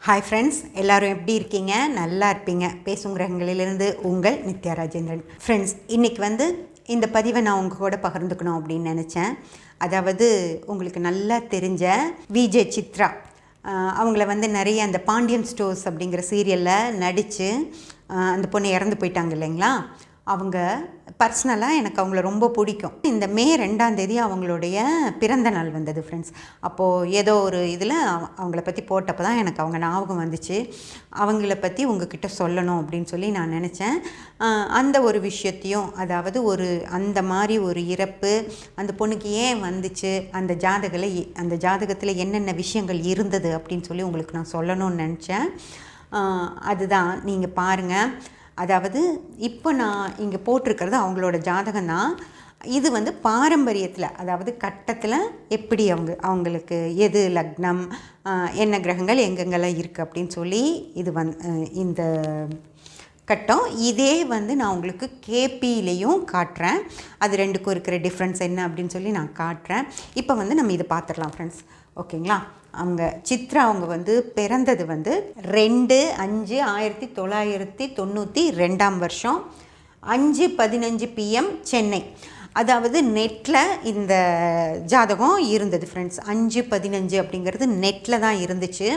Hi friends, எல்லோரும் எப்படி இருக்கீங்க? நல்லா இருப்பீங்க. பேசும் கிரகங்களிலிருந்து உங்கள் நித்யா ராஜேந்திரன். ஃப்ரெண்ட்ஸ், இன்றைக்கி இந்த பதிவை நான் உங்கள் கூட பகிர்ந்துக்கணும் அப்படின்னு நினச்சேன். அதாவது உங்களுக்கு நல்லா தெரிஞ்ச விஜே சித்ரா அவங்கள நிறைய அந்த பாண்டியன் ஸ்டோர்ஸ் அப்படிங்கிற சீரியலில் நடித்து அந்த பொண்ணு இறந்து போயிட்டாங்க இல்லைங்களா? அவங்க பர்சனலாக எனக்கு அவங்கள ரொம்ப பிடிக்கும். இந்த மே 2ஆம் தேதி அவங்களுடைய பிறந்த நாள் வந்தது ஃப்ரெண்ட்ஸ். அப்போது ஏதோ ஒரு இதில் அவங்கள பற்றி போட்டப்போ தான் எனக்கு அவங்க ஞாபகம் வந்துச்சு. அவங்கள பற்றி உங்ககிட்ட சொல்லணும் அப்படின்னு சொல்லி நான் நினச்சேன். அந்த ஒரு விஷயத்தையும், அதாவது அந்த மாதிரி ஒரு இறப்பு அந்த பொண்ணுக்கு ஏன் வந்துச்சு, அந்த ஜாதகத்தில் என்னென்ன விஷயங்கள் இருந்தது அப்படின்னு சொல்லி உங்களுக்கு நான் சொல்லணும்னு நினச்சேன். அதுதான் நீங்கள் பாருங்கள். அதாவது இப்போ நான் இங்கே போட்டிருக்கிறது அவங்களோட ஜாதகம் தான். இது பாரம்பரியத்தில், அதாவது கட்டத்தில் எப்படி அவங்களுக்கு எது லக்னம், என்ன கிரகங்கள் எங்கெங்கெல்லாம் இருக்குது அப்படின்னு சொல்லி இது இந்த கட்டம் இதே நான் உங்களுக்கு கேபியிலையும் காட்டுறேன். அது ரெண்டுக்கும் இருக்கிற டிஃப்ரென்ஸ் என்ன அப்படின்னு சொல்லி நான் காட்டுறேன். இப்போ நம்ம இதை பார்த்துடலாம் ஃப்ரெண்ட்ஸ். ஓகேங்களா? அவங்க சித்ரா அவங்க பிறந்தது 2/5/1992 வருஷம் 5:15 PM சென்னை. அதாவது நெட்டில் இந்த ஜாதகம் இருந்தது ஃப்ரெண்ட்ஸ். 5:15 அப்படிங்கிறது நெட்டில் தான் இருந்துச்சு.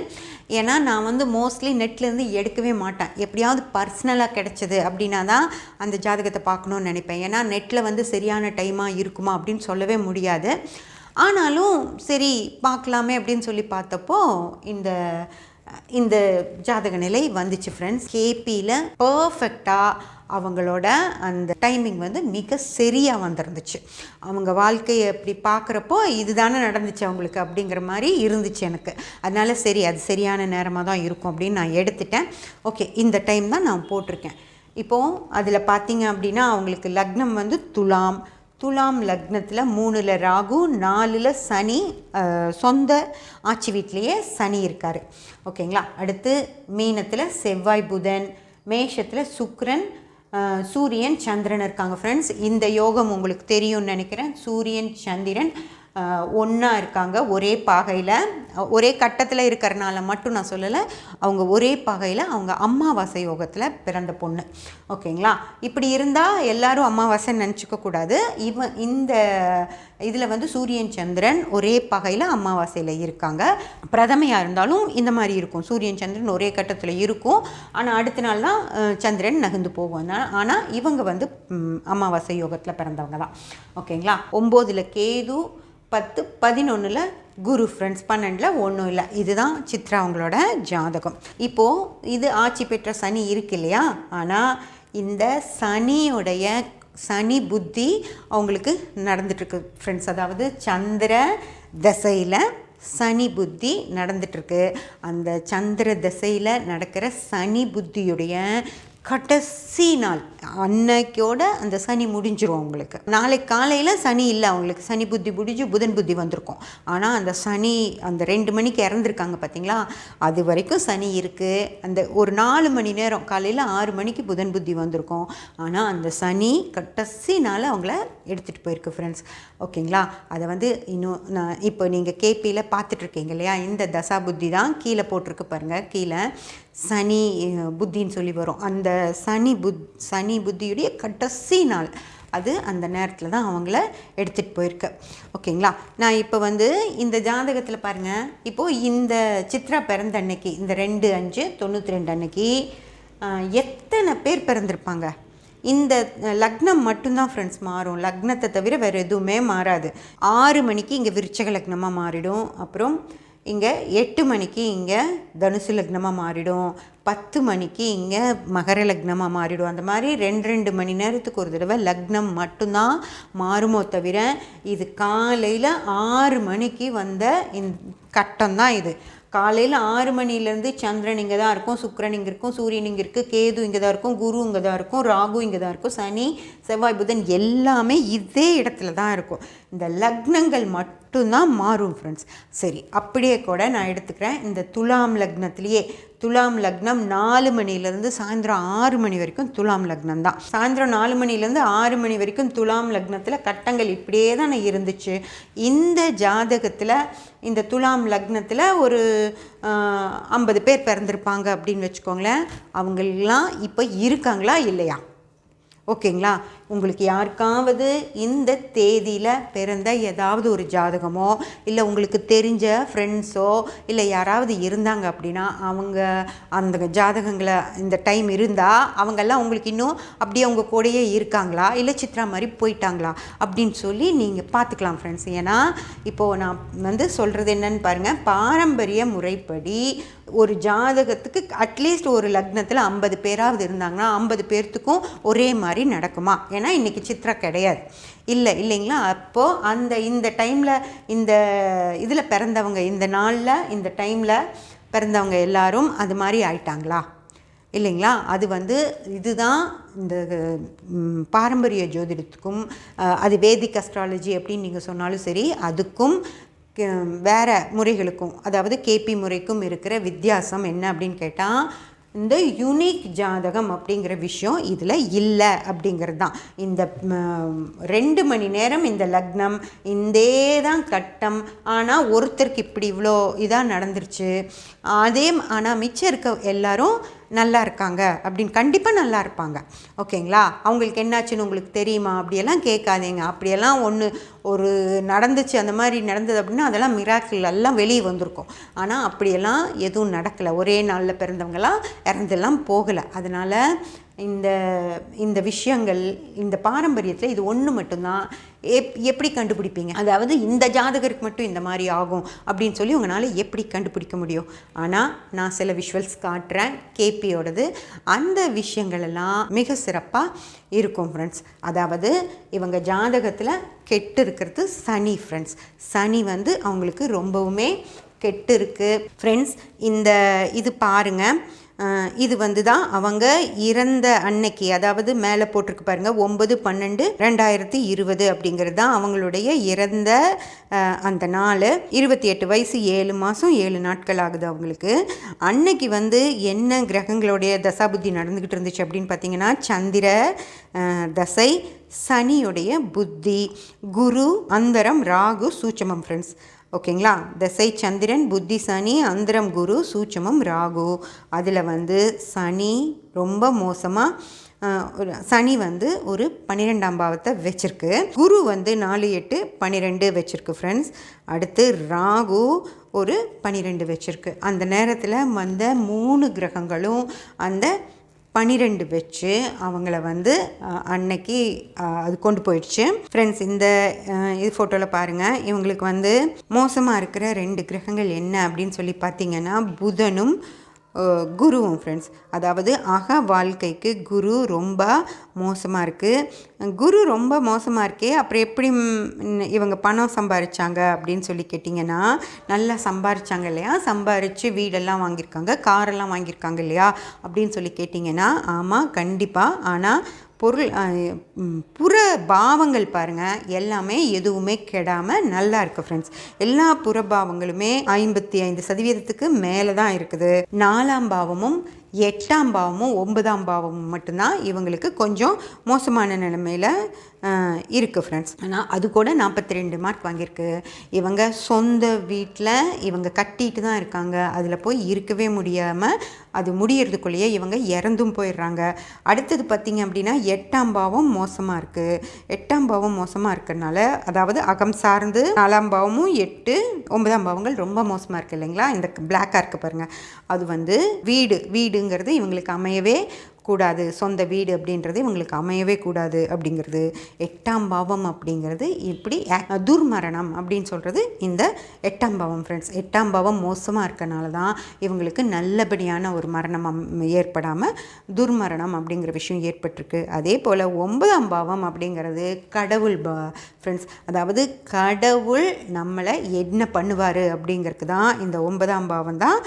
ஏன்னா நான் மோஸ்ட்லி நெட்லேருந்து எடுக்கவே மாட்டேன். எப்படியாவது பர்சனலாக கிடச்சிது அப்படின்னா தான் அந்த ஜாதகத்தை பார்க்கணுன்னு நினைப்பேன். ஏன்னா நெட்டில் சரியான டைமாக இருக்குமா அப்படின்னு சொல்லவே முடியாது. ஆனாலும் சரி பார்க்கலாமே அப்படின்னு சொல்லி பார்த்தப்போ இந்த ஜாதக நிலை வந்துச்சு ஃப்ரெண்ட்ஸ். கேபியில் பர்ஃபெக்டாக அவங்களோட அந்த டைமிங் மிக சரியாக வந்துருந்துச்சு. அவங்க வாழ்க்கையை அப்படி பார்க்குறப்போ இதுதானே நடந்துச்சு அவங்களுக்கு அப்படிங்கிற மாதிரி இருந்துச்சு எனக்கு. அதனால சரி, அது சரியான நேரமாக தான் இருக்கும் அப்படின்னு நான் எடுத்துட்டேன். ஓகே, இந்த டைம் தான் நான் போட்டிருக்கேன். இப்போது அதில் பார்த்தீங்க அப்படின்னா அவங்களுக்கு லக்னம் துலாம் லக்னத்தில் 3ல் ராகு, 4ல் சனி, சொந்த ஆட்சி வீட்லேயே சனி இருக்கார். ஓகேங்களா? அடுத்து மீனத்தில் செவ்வாய் புதன், மேஷத்தில் சுக்கிரன், சூரியன் சந்திரன் இருக்காங்க ஃப்ரெண்ட்ஸ். இந்த யோகம் உங்களுக்கு தெரியும்னு நினைக்கிறேன். சூரியன் சந்திரன் ஒன்றா இருக்காங்க, ஒரே பாகையில், ஒரே கட்டத்தில் இருக்கிறனால மட்டும் நான் சொல்லலை. அவங்க ஒரே பாகையில், அவங்க அமாவாசை யோகத்தில் பிறந்த பொண்ணு. ஓகேங்களா? இப்படி இருந்தால் எல்லோரும் அமாவாசைன்னு நினச்சிக்கக்கூடாது. இந்த இதில் சூரியன் சந்திரன் ஒரே பாகையில் அமாவாசையில் இருக்காங்க. பிரதமையாக இருந்தாலும் இந்த மாதிரி இருக்கும். சூரியன் சந்திரன் ஒரே கட்டத்தில் இருக்கும். ஆனால் அடுத்த நாள் தான் சந்திரன் நகர்ந்து போகும். ஆனால் இவங்க அமாவாசை யோகத்தில் பிறந்தவங்க தான். ஓகேங்களா? 9ல் கேது, 10, 11ல் குரு ஃப்ரெண்ட்ஸ், 12ல் ஒன்றும் இல்லை. இதுதான் சித்ரா அவங்களோட ஜாதகம். இப்போது இது ஆட்சி பெற்ற சனி இருக்கு இல்லையா? ஆனால் இந்த சனி புத்தி அவங்களுக்கு நடந்துட்டுருக்கு ஃப்ரெண்ட்ஸ். அதாவது சந்திர தசையில் சனி புத்தி நடந்துட்டுருக்கு. அந்த சந்திர தசையில் நடக்கிற சனி புத்தியுடைய கடைசி நாள் அன்னைக்கோட அந்த சனி முடிஞ்சிரும் அவங்களுக்கு. நாளைக்கு காலையில் சனி இல்லை அவங்களுக்கு. சனி புத்தி முடிஞ்சு புதன் புத்தி வந்திருக்கும். ஆனால் அந்த சனி அந்த 2 மணிக்கு இறந்துருக்காங்க பார்த்தீங்களா? அது வரைக்கும் சனி இருக்குது. அந்த ஒரு 4 மணி நேரம், காலையில் 6 மணிக்கு புதன் புத்தி வந்திருக்கும். ஆனால் அந்த சனி கடைசி நாள் அவங்கள எடுத்துகிட்டு போயிருக்கு ஃப்ரெண்ட்ஸ். ஓகேங்களா? அதை இன்னும் நான் இப்போ நீங்கள் கேபியில் பார்த்துட்ருக்கீங்க இல்லையா? இந்த தசா புத்தி தான் கீழே போட்டிருக்கு பாருங்கள். கீழே சனி புத்தின்னு சொல்லி வரும். அந்த சனி புத்தியுடைய கடைசி நாள் அது அந்த நேரத்தில் தான் அவங்கள எடுத்துகிட்டு போயிருக்கு. ஓகேங்களா? நான் இப்போ இந்த ஜாதகத்தில் பாருங்கள். இப்போது இந்த சித்ரா பிறந்த அன்னைக்கு, இந்த 2/5/92 அன்னைக்கு எத்தனை பேர் பிறந்திருப்பாங்க? இந்த லக்னம் மட்டும்தான் ஃப்ரெண்ட்ஸ் மாறும். லக்னத்தை தவிர வேறு எதுவுமே மாறாது. 6 மணிக்கு இங்கே விருச்சக லக்னமாக மாறிடும். அப்புறம் இங்கே 8 மணிக்கு இங்கே தனுசு லக்னமாக மாறிடும். 10 மணிக்கு இங்கே மகர லக்னமாக மாறிடும். அந்த மாதிரி 2 மணி நேரத்துக்கு ஒரு தடவை லக்னம் மட்டும்தான் மாறுமோ தவிர இது காலையில் 6 மணிக்கு வந்த கட்டம் தான் இது. காலையில் 6 மணிலேருந்து சந்திரன் இங்கே தான் இருக்கும், சுக்கிரன் இங்கே இருக்கும், சூரியன் இங்கே இருக்குது, கேது இங்கே தான் இருக்கும், குரு இங்கே தான் இருக்கும், ராகு இங்கே தான் இருக்கும், சனி செவ்வாய் புதன் எல்லாமே இதே இடத்துல தான் இருக்கும். இந்த லக்னங்கள் மட்டும் மட்டும்தான் மாறும் ஃப்ரெண்ட்ஸ். சரி, அப்படியே கூட நான் எடுத்துக்கிறேன். இந்த துலாம் லக்னத்திலேயே துலாம் லக்னம் 4 மணிலேருந்து சாயந்தரம் 6 மணி வரைக்கும் துலாம் லக்னம் தான். சாயந்தரம் 4 மணிலேருந்து 6 மணி வரைக்கும் துலாம் லக்னத்தில் கட்டங்கள் இப்படியே தானே இருந்துச்சு. இந்த ஜாதகத்தில் இந்த துலாம் லக்னத்தில் ஒரு 50 பேர் பிறந்திருப்பாங்க அப்படின்னு வச்சுக்கோங்களேன். அவங்களெலாம் இப்போ இருக்காங்களா இல்லையா? ஓகேங்களா? உங்களுக்கு யாருக்காவது இந்த தேதியில் பிறந்த ஏதாவது ஒரு ஜாதகமோ இல்லை உங்களுக்கு தெரிஞ்ச ஃப்ரெண்ட்ஸோ இல்லை யாராவது இருந்தாங்க அப்படின்னா அவங்க அந்த ஜாதகங்களை இந்த டைம் இருந்தால் அவங்கெல்லாம் உங்களுக்கு இன்னும் அப்படியே அவங்க கூடயே இருக்காங்களா இல்லை சித்ரா மாதிரி போயிட்டாங்களா அப்படின்னு சொல்லி நீங்கள் பார்த்துக்கலாம் ஃப்ரெண்ட்ஸ். ஏன்னா இப்போது நான் சொல்கிறது என்னன்னு பாருங்கள். பாரம்பரிய முறைப்படி ஒரு ஜாதகத்துக்கு அட்லீஸ்ட் ஒரு லக்னத்தில் 50 பேராவது இருந்தாங்கன்னா 50 பேர்த்துக்கும் ஒரே மாதிரி நடக்குமா? ஏன்னா இன்றைக்கி சித்ரா கிடையாது இல்லைங்களா? அப்போது இந்த டைமில் இந்த இதில் பிறந்தவங்க இந்த நாளில் இந்த டைமில் பிறந்தவங்க எல்லாரும் அது மாதிரி ஆயிட்டாங்களா இல்லைங்களா? அது இதுதான் இந்த பாரம்பரிய ஜோதிடத்துக்கும் அது வேதிக் அஸ்ட்ராலஜி அப்படின்னு நீங்கள் சொன்னாலும் சரி, அதுக்கும் வேறு முறைகளுக்கும் அதாவது கேபி முறைக்கும் இருக்கிற வித்தியாசம் என்ன அப்படின்னு கேட்டால், இந்த யூனிக் ஜாதகம் அப்படிங்கிற விஷயம் இதில் இல்லை அப்படிங்கிறது தான். இந்த 2 மணி நேரம் இந்த லக்னம் இந்தே தான் கட்டம், ஆனால் ஒருத்தருக்கு இப்படி இவ்வளோ இதாக நடந்துருச்சு. ஆனால் மிச்சம் இருக்க எல்லாரும் நல்லா இருக்காங்க அப்படின்னு கண்டிப்பாக நல்லா இருப்பாங்க. ஓகேங்களா? அவங்களுக்கு என்னாச்சுன்னு உங்களுக்கு தெரியுமா? அப்படியெல்லாம் கேட்காதீங்க. அப்படியெல்லாம் ஒரு நடந்துச்சு, அந்த மாதிரி நடந்தது அப்படின்னா அதெல்லாம் மிராக்கிள் எல்லாம் வெளியே வந்திருக்கும். ஆனால் அப்படியெல்லாம் எதுவும் நடக்கலை. ஒரே நாளில் பிறந்தவங்களாம் இறந்தெல்லாம் போகலை. அதனால் இந்த விஷயங்கள் இந்த பாரம்பரியத்தில் இது ஒன்று மட்டும்தான். எப்படி கண்டுபிடிப்பீங்க? அதாவது இந்த ஜாதகருக்கு மட்டும் இந்த மாதிரி ஆகும் அப்படின்னு சொல்லி உங்களால் எப்படி கண்டுபிடிக்க முடியும்? ஆனால் நான் சில விஷுவல்ஸ் காட்டுறேன் கேபியோடது. அந்த விஷயங்களெல்லாம் மிக சிறப்பாக இருக்கும் ஃப்ரெண்ட்ஸ். அதாவது இவங்க ஜாதகத்தில் கெட்டு இருக்கிறது சனி ஃப்ரெண்ட்ஸ். சனி அவங்களுக்கு ரொம்பவுமே கெட்டு இருக்குது ஃப்ரெண்ட்ஸ். இது பாருங்கள். இது தான் அவங்க இறந்த அன்னைக்கு, அதாவது மேலே போட்டிருக்கு பாருங்கள் 9/12/2020 அப்படிங்கிறது தான் அவங்களுடைய இறந்த அந்த நாள். 28 வயசு 7 மாதம் 7 நாட்கள் ஆகுது அவங்களுக்கு. அன்னைக்கு என்ன கிரகங்களுடைய தசாபுத்தி நடந்துக்கிட்டு இருந்துச்சு அப்படின்னு பார்த்தீங்கன்னா, சந்திர தசை, சனியுடைய புத்தி, குரு, அந்தரம், ராகு, சூட்சமம் ஃப்ரெண்ட்ஸ். ஓகேங்களா? தசை சந்திரன், புத்தி சனி, அந்தரம் குரு, சூட்சமம் ராகு. அதில் சனி ரொம்ப மோசமாக சனி ஒரு 12ஆம் பாவத்தை வச்சுருக்கு. குரு 4, 8, 12 வச்சுருக்கு ஃப்ரெண்ட்ஸ். அடுத்து ராகு ஒரு 12 வச்சுருக்கு. அந்த நேரத்தில் 3 கிரகங்களும் அந்த 12 வச்சு அவங்கள அன்னைக்கு அது கொண்டு போயிடுச்சு ஃப்ரெண்ட்ஸ். இது ஃபோட்டோவில் பாருங்கள். இவங்களுக்கு மோசமாக இருக்கிற 2 கிரகங்கள் என்ன அப்படின்னு சொல்லி பார்த்தீங்கன்னா, புதனும் குருவும் ஃப்ரெண்ட்ஸ். அதாவது வாழ்க்கைக்கு குரு ரொம்ப மோசமாக இருக்குது. குரு ரொம்ப மோசமாக இருக்கே, அப்புறம் எப்படி இவங்க பணம் சம்பாதிச்சாங்க அப்படின்னு சொல்லி கேட்டிங்கன்னா, நல்லா சம்பாதிச்சாங்க இல்லையா? சம்பாதிச்சு வீடெல்லாம் வாங்கியிருக்காங்க, காரெல்லாம் வாங்கியிருக்காங்க இல்லையா அப்படின்னு சொல்லி கேட்டிங்கன்னா, ஆமாம் கண்டிப்பாக. ஆனால் புற பாவங்கள் பாருங்கள், எல்லாமே எதுவுமே கெடாமல் நல்லா இருக்குது ஃப்ரெண்ட்ஸ். எல்லா புறபாவங்களுமே 55% மேலே தான் இருக்குது. 4ஆம் பாவமும் 8ஆம் பாவமும் 9ஆம் பாவமும் மட்டும்தான் இவங்களுக்கு கொஞ்சம் மோசமான நிலைமையில் இருக்குது ஃப்ரெண்ட்ஸ். ஆனால் அது கூட 42 மார்க் வாங்கியிருக்கு. இவங்க சொந்த வீட்டில் இவங்க கட்டிட்டு தான் இருக்காங்க. அதில் போய் இருக்கவே முடியாமல் அது முடியறதுக்குள்ளேயே இவங்க இறந்தும் போயிடுறாங்க. அடுத்தது பார்த்திங்க அப்படின்னா 8ஆம் பாவம் மோசமாக இருக்குது. 8ஆம் பாவம் மோசமாக இருக்கிறதுனால, அதாவது அகம் சார்ந்து 4ஆம் பாவமும் 8, 9ஆம் பாவங்கள் ரொம்ப மோசமாக இருக்குது இல்லைங்களா? இந்த பிளாக்காக இருக்குது பாருங்கள். அது வீடுங்கிறது இவங்களுக்கு அமையவே கூடாது. சொந்த வீடு அப்படின்றது இவங்களுக்கு அமையவே கூடாது அப்படிங்கிறது. 8ஆம் பாவம் அப்படிங்கிறது இப்படி துர்மரணம் அப்படின்னு சொல்கிறது இந்த 8ஆம் பாவம் ஃப்ரெண்ட்ஸ். 8ஆம் பாவம் மோசமாக இருக்கனால தான் இவங்களுக்கு நல்லபடியான ஒரு மரணம் ஏற்படாமல் துர்மரணம் அப்படிங்கிற விஷயம் ஏற்பட்டிருக்கு. அதே போல் 9ஆம் பாவம் அப்படிங்கிறது கடவுள் ஃப்ரெண்ட்ஸ். அதாவது கடவுள் நம்மளை என்ன பண்ணுவார் அப்படிங்கிறதுக்கு தான் இந்த 9ஆம் பாவம் தான்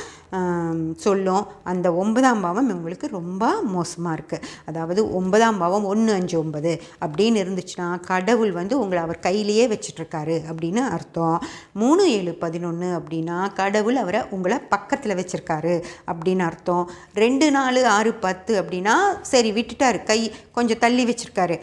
சொல்லும். அந்த 9ஆம் பாவம் இவங்களுக்கு ரொம்ப மோசமாக இருக்குது. அதாவது 9ஆம் பாவம் 1, 5, 9 அப்படின்னு இருந்துச்சுன்னா கடவுள் வந்து உங்களை அவர் கையிலேயே வச்சிட்ருக்காரு அப்படின்னு அர்த்தம். 3, 7, 11 அப்படின்னா கடவுள் அவரை உங்களை பக்கத்தில் வச்சுருக்காரு அப்படின்னு அர்த்தம். 2, 4, 6, 10 அப்படின்னா சரி விட்டுட்டாரு, கை கொஞ்சம் தள்ளி வச்சுருக்காரு,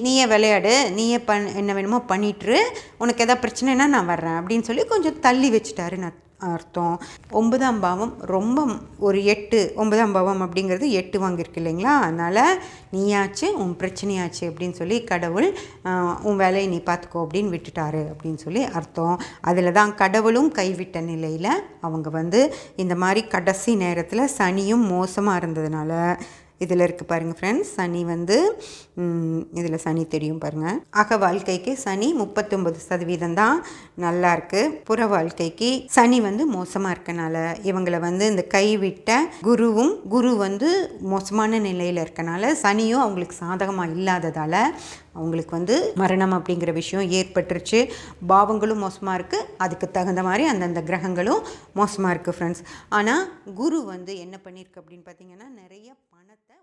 நீயே விளையாடு, நீயே என்ன வேணுமோ பண்ணிட்டுரு, உனக்கு எதாவது பிரச்சனைனா நான் வர்றேன் அப்படின்னு சொல்லி கொஞ்சம் தள்ளி வச்சுட்டாருன்னு அர்த்தம். 9ஆம் பாவம் ரொம்ப ஒரு 8, 9ஆம் பாவம் அப்படிங்கிறது 8 வாங்கியிருக்கு இல்லைங்களா, அதனால் நீயாச்சு உன் பிரச்சனையாச்சு அப்படின்னு சொல்லி கடவுள் உன் வேலையை நீ பார்த்துக்கோ அப்படின்னு விட்டுட்டாரு அப்படின்னு சொல்லி அர்த்தம். அதில் தான் கடவுளும் கைவிட்ட நிலையில் அவங்க வந்து இந்த மாதிரி கடைசி நேரத்தில் சனியும் மோசமாக இருந்ததுனால இதில் இருக்குது பாருங்கள் ஃப்ரெண்ட்ஸ். சனி வந்து இதில் சனி தெரியும் பாருங்கள். அக வாழ்க்கைக்கு சனி 39% தான் நல்லா இருக்குது. புற வாழ்க்கைக்கு சனி வந்து மோசமாக இருக்கனால இவங்களை வந்து இந்த கைவிட்ட குரு வந்து மோசமான நிலையில் இருக்கனால சனியும் அவங்களுக்கு சாதகமாக இல்லாததால் அவங்களுக்கு வந்து மரணம் அப்படிங்கிற விஷயம் ஏற்பட்டுருச்சு. பாவங்களும் மோசமாக இருக்குது, அதுக்கு தகுந்த மாதிரி அந்தந்த கிரகங்களும் மோசமாக இருக்குது ஃப்ரெண்ட்ஸ். ஆனால் குரு வந்து என்ன பண்ணியிருக்கு அப்படின்னு பார்த்தீங்கன்னா நிறைய பணத்தை